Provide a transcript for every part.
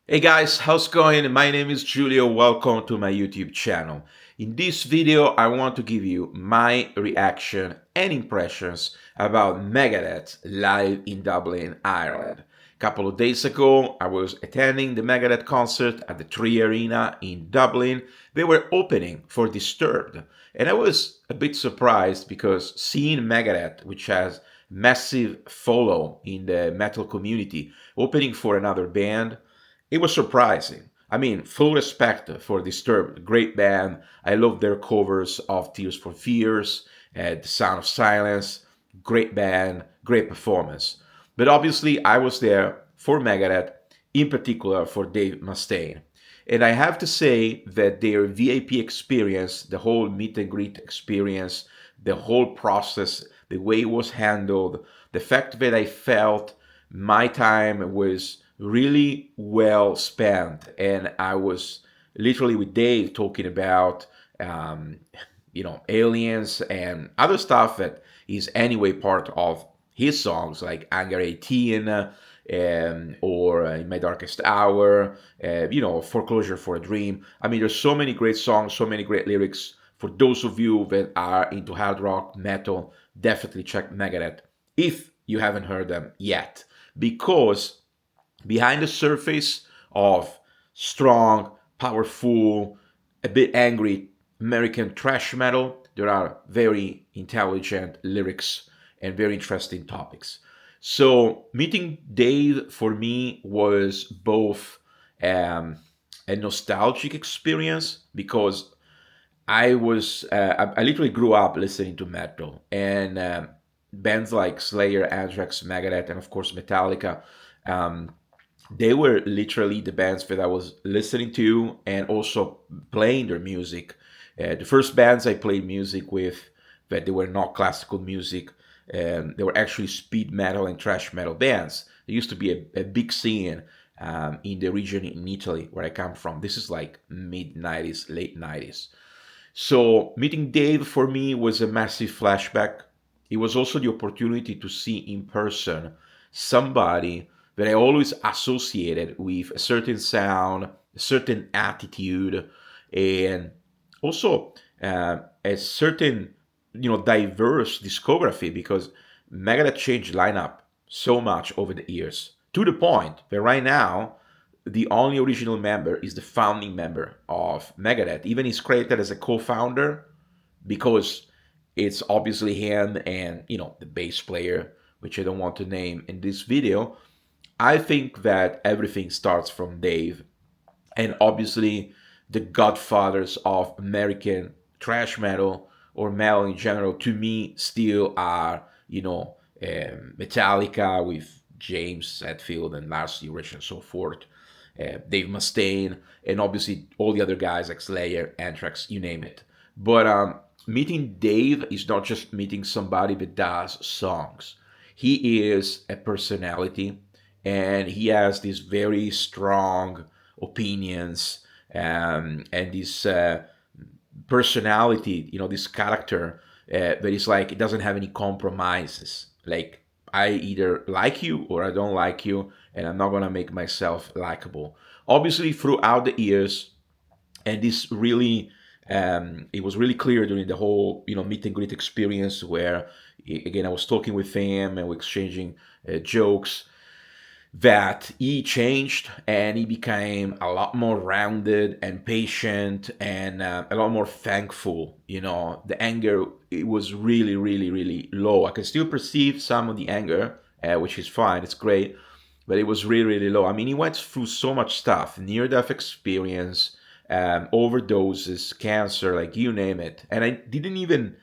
Hey guys, how's it going? My name is Julio. Welcome to my YouTube channel. In this video, I want to give you my reaction and impressions about Megadeth live in Dublin, Ireland. A couple of days ago, I was attending the Megadeth concert at the Tree Arena in Dublin. They were opening for Disturbed, and I was a bit surprised because seeing Megadeth, which has massive follow in the metal community, opening for another band, it was surprising. I mean, full respect for Disturbed, great band. I love their covers of Tears for Fears, The Sound of Silence, great band, great performance. But obviously, I was there for Megadeth, in particular for Dave Mustaine. And I have to say that their VIP experience, the whole meet and greet experience, the whole process, the way it was handled, the fact that I felt my time was really well spent, and I was literally with Dave talking about um, aliens and other stuff that is anyway part of his songs, like Anger 18, or In My Darkest Hour, Foreclosure for a Dream. I mean, there's so many great songs, so many great lyrics. For those of you that are into hard rock metal, definitely check Megadeth if you haven't heard them yet, because behind the surface of strong, powerful, a bit angry American thrash metal, there are very intelligent lyrics and very interesting topics. So, meeting Dave for me was both um, a nostalgic experience because I literally grew up listening to metal, and bands like Slayer, Anthrax, Megadeth, and of course Metallica. Um, they were literally the bands that I was listening to and also playing their music. The first bands I played music with, that they were not classical music, they were actually speed metal and thrash metal bands. There used to be a big scene in the region in Italy where I come from. This is like mid 90s, late 90s. So meeting Dave for me was a massive flashback. It was also the opportunity to see in person somebody that I always associated with a certain sound, a certain attitude, and also a certain diverse discography, because Megadeth changed lineup so much over the years to the point that right now the only original member is the founding member of Megadeth. Even he's credited as a co-founder because it's obviously him and the bass player, which I don't want to name in this video. I think that everything starts from Dave, and obviously the godfathers of American thrash metal or metal in general to me still are Metallica with James Hetfield and Lars Ulrich and so forth, Dave Mustaine, and obviously all the other guys like Slayer, Anthrax, you name it. But meeting Dave is not just meeting somebody that does songs. He is a personality, and he has these very strong opinions, and this personality, this character that is like it doesn't have any compromises. Like, I either like you or I don't like you, and I'm not gonna make myself likable. Obviously, throughout the years, and this really it was really clear during the whole meet and greet experience where again I was talking with him and we're exchanging jokes, that he changed and he became a lot more rounded and patient and a lot more thankful. The anger, it was really, really, really low. I can still perceive some of the anger, which is fine, it's great, but it was really, really low. I mean, he went through so much stuff, near death experience, overdoses, cancer, like you name it. And I didn't even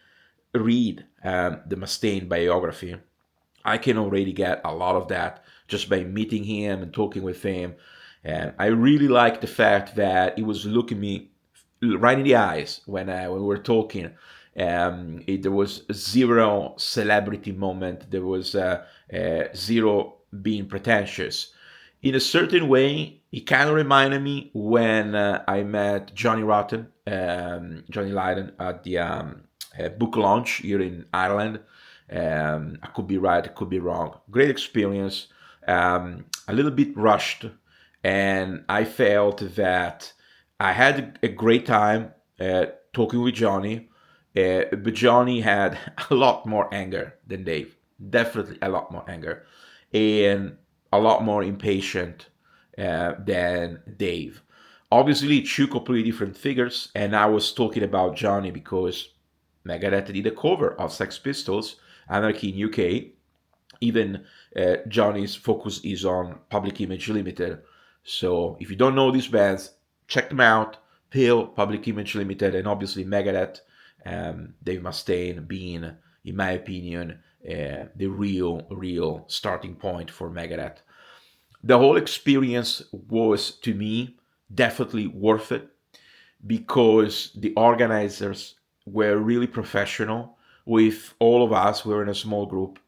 read the Mustaine biography. I can already get a lot of that just by meeting him and talking with him. And I really like the fact that he was looking me right in the eyes when we were talking. There was zero celebrity moment. There was zero being pretentious. In a certain way, he kind of reminded me when I met Johnny Rotten, Johnny Lydon, at the book launch here in Ireland. I could be right, I could be wrong. Great experience. A little bit rushed, and I felt that I had a great time talking with Johnny, but Johnny had a lot more anger than Dave. Definitely a lot more anger, and a lot more impatient than Dave. Obviously, two completely different figures, and I was talking about Johnny because Megadeth did a cover of Sex Pistols, Anarchy in UK. Even Johnny's focus is on Public Image Limited. So if you don't know these bands, check them out. Pale, Public Image Limited, and obviously Megadeth. Dave Mustaine being, in my opinion, the real starting point for Megadeth. The whole experience was, to me, definitely worth it because the organizers were really professional with all of us. We were in a small group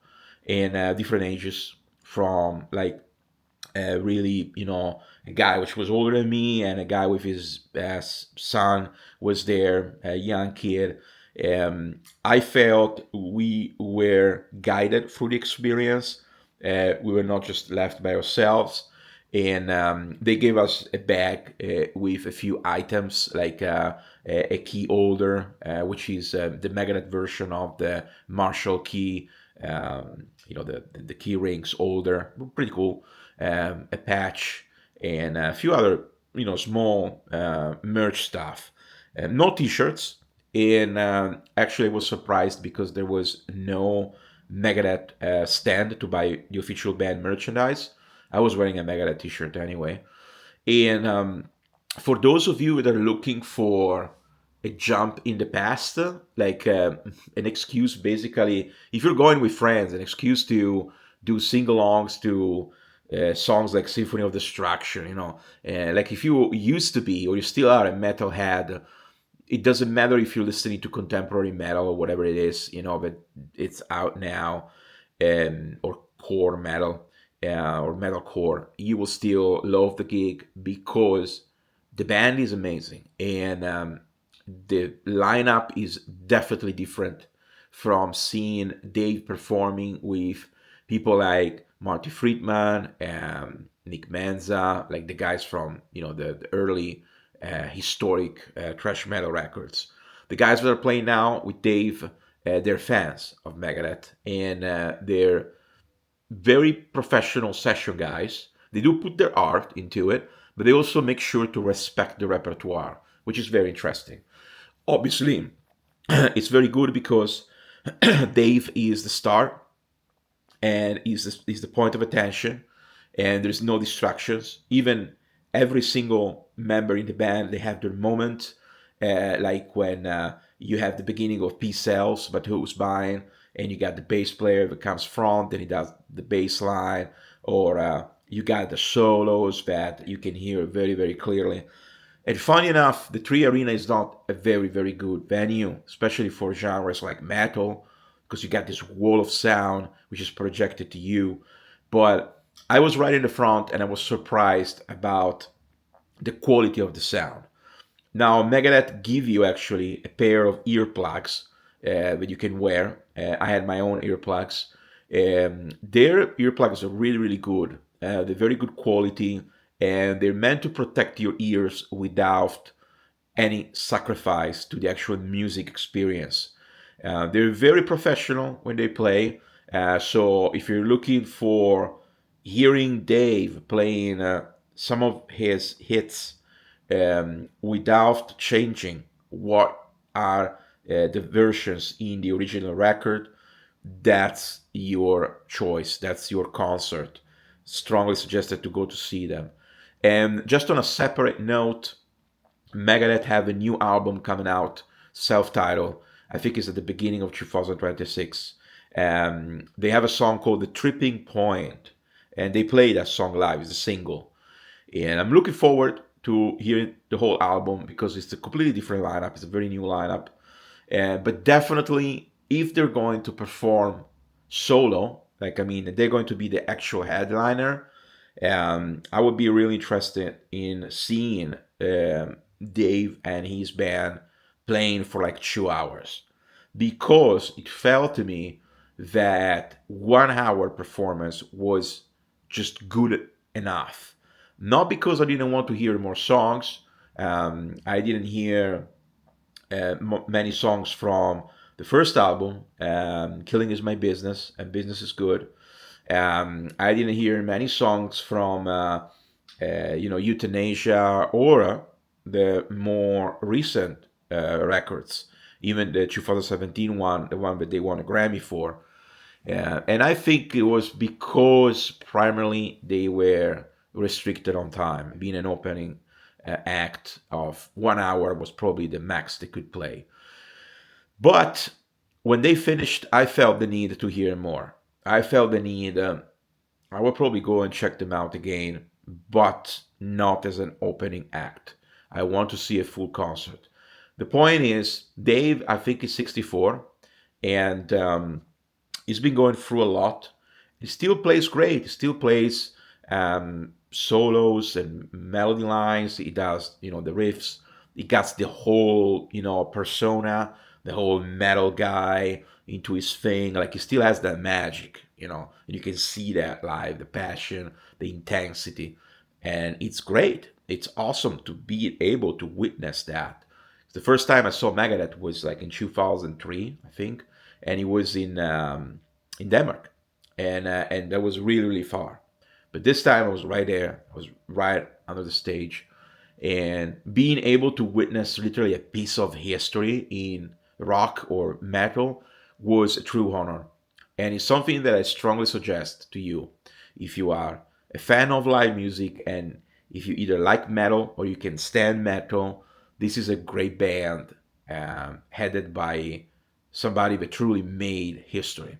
in different ages, from like really, a guy which was older than me, and a guy with his son was there, a young kid. I felt we were guided through the experience. We were not just left by ourselves. And they gave us a bag with a few items, like a key holder, which is the Megadeth version of the Marshall key. The key rings holder, pretty cool. A patch, and a few other small merch stuff. No T-shirts, and actually I was surprised because there was no Megadeth stand to buy the official band merchandise. I was wearing a Megadeth T-shirt anyway, and for those of you that are looking for a jump in the past, like an excuse, basically, if you're going with friends, an excuse to do sing-alongs to songs like Symphony of Destruction, like if you used to be or you still are a metalhead, it doesn't matter if you're listening to contemporary metal or whatever it is, but it's out now, or core metal, or metalcore, you will still love the gig because the band is amazing, and the lineup is definitely different from seeing Dave performing with people like Marty Friedman and Nick Manza, like the guys from the early historic thrash metal records. The guys that are playing now with Dave, they're fans of Megadeth, and they're very professional session guys. They do put their art into it, but they also make sure to respect the repertoire, which is very interesting. Obviously, it's very good because Dave is the star and is the point of attention, and there's no distractions. Even every single member in the band, they have their moment, like when you have the beginning of Peace Cells, but who's buying, and you got the bass player that comes front and he does the bass line, or you got the solos that you can hear very, very clearly. And funny enough, the Tree Arena is not a very, very good venue, especially for genres like metal, because you got this wall of sound which is projected to you. But I was right in the front and I was surprised about the quality of the sound. Now, Megadeth give you actually a pair of earplugs that you can wear. I had my own earplugs. Their earplugs are really, really good. They're very good quality, and they're meant to protect your ears without any sacrifice to the actual music experience. They're very professional when they play. So if you're looking for hearing Dave playing some of his hits without changing what are the versions in the original record, that's your choice. That's your concert. Strongly suggested to go to see them. And just on a separate note, Megadeth have a new album coming out, self-titled. I think it's at the beginning of 2026. They have a song called "The Tripping Point," and they play that song live. It's a single, and I'm looking forward to hearing the whole album because it's a completely different lineup. It's a very new lineup, but definitely if they're going to perform solo, like I mean, they're going to be the actual headliner. I would be really interested in seeing Dave and his band playing for like 2 hours because it felt to me that 1 hour performance was just good enough. Not because I didn't want to hear more songs. I didn't hear many songs from the first album, Killing Is My Business, and Business Is Good. I didn't hear many songs from, Euthanasia or the more recent records, even the 2017 one, the one that they won a Grammy for. And I think it was because primarily they were restricted on time. Being an opening act of 1 hour was probably the max they could play. But when they finished, I felt the need to hear more. I felt the need. I will probably go and check them out again, but not as an opening act. I want to see a full concert. The point is, Dave, I think he's 64, and he's been going through a lot. He still plays great. He still plays solos and melody lines. He does, the riffs. He got the whole, persona, the whole metal guy into his thing. Like he still has that magic, and you can see that live, the passion, the intensity, and it's great. It's awesome to be able to witness that. The first time I saw Megadeth was like in 2003, I think, and it was in Denmark, and that was really really far. But this time I was right there. I was right under the stage, and being able to witness literally a piece of history in rock or metal was a true honor, and it's something that I strongly suggest to you if you are a fan of live music and if you either like metal or you can stand metal. This is a great band headed by somebody that truly made history.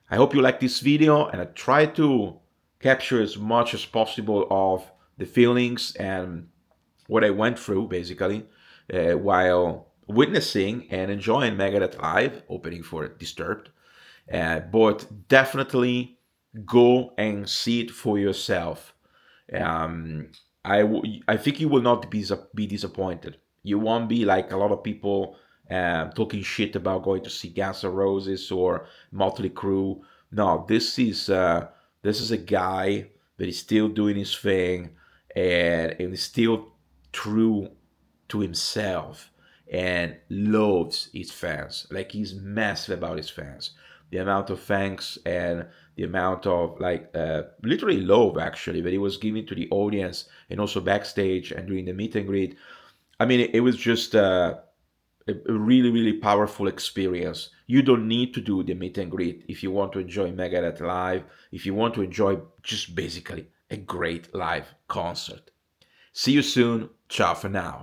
I hope you like this video, and I try to capture as much as possible of the feelings and what I went through basically while witnessing and enjoying Megadeth live, opening for Disturbed. But definitely go and see it for yourself. Um, I think you will not be disappointed. You won't be like a lot of people talking shit about going to see Guns N' Roses or Motley Crue. No, this is a guy that is still doing his thing and is still true to himself and loves his fans. Like he's massive about his fans. The amount of thanks and the amount of like literally love actually that he was giving to the audience and also backstage and during the meet and greet. I mean, it was just a really really powerful experience. You don't need to do the meet and greet if you want to enjoy Megadeth live. If you want to enjoy just basically a great live concert. See you soon. Ciao for now.